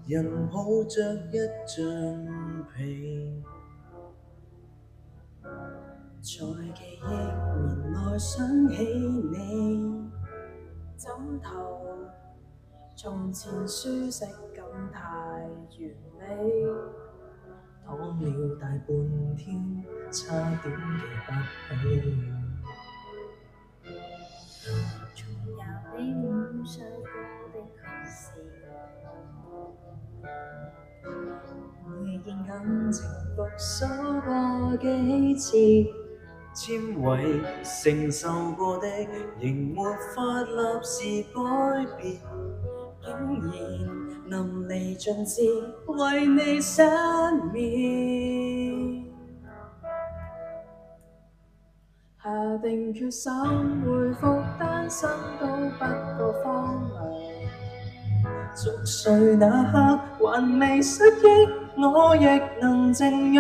人抱着一張被，在記憶面內想起你，枕頭從前舒適感太完美，躺了大半天，差點記不起。重遊你誤睡過的故事，每件感情復甦過幾次，纖維承受過的，仍沒法立時改變，竟然淋漓盡致為你失眠。下定決心恢復單身都不過荒涼，熟睡那刻還未失憶，我亦能靜養。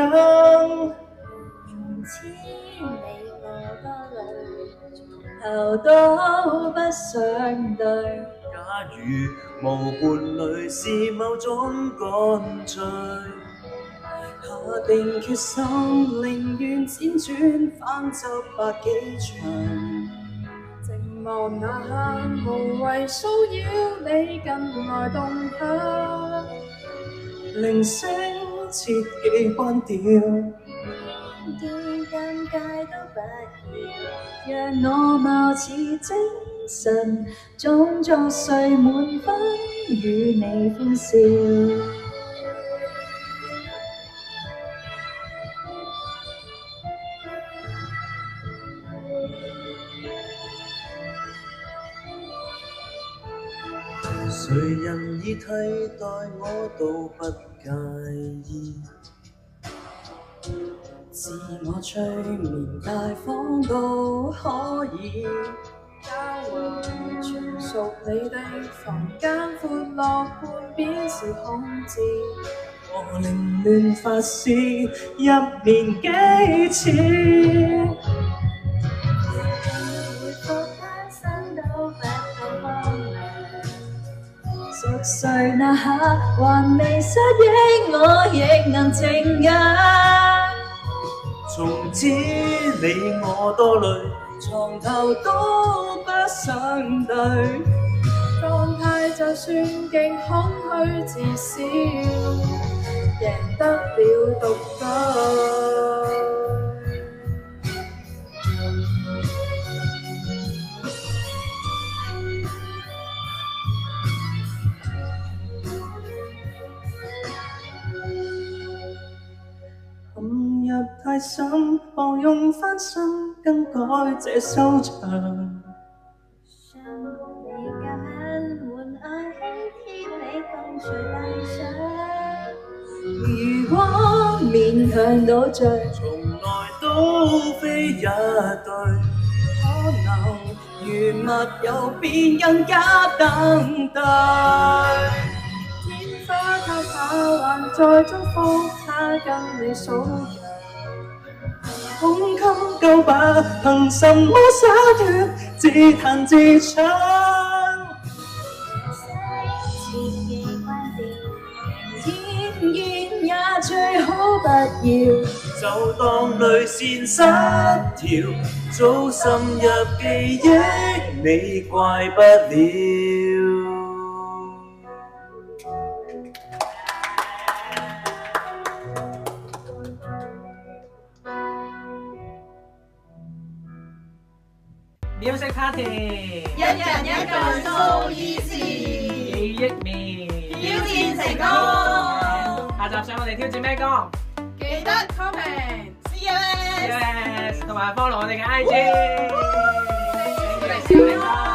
從此你我多累，頭都不想對。假如無伴侶是某種乾脆，下定決心寧願輾轉反側百幾場。靜望那刻無謂騷擾你近來動向，鈴聲切記關掉，見尷尬都不要，讓我貌似精神，裝作睡滿分與你歡笑。誰人以替代我都不介意，自我催眠大方都可以，交換全屬你的房間，闊落半邊是空置，我凌亂發洩一年幾次。回復單身都不夠荒涼，熟睡那刻還未失憶，我亦能靜養。從此你我多累，床頭都不想對。狀態就算極空虛，至少贏得了獨對。陷入太深，何用翻身更改這收場？上共你揀，換愛輕貼你共隨理想。如果勉強倒醉，從來都非一對，可能如密友便更加等待。天花塌下，還在祝福他跟你數羊。空襟夠吧，憑什麼灑脱，自彈自唱？切記關掉，天煙也最好不要，就當淚腺失調，早滲入記憶，你怪不了。Music Party，一人一句數意思，記憶面，挑戰成功。下集想我哋挑戰咩歌？記得 comment，CLS， Yes， 同埋 follow 我哋嘅 IG。嚟笑你啦！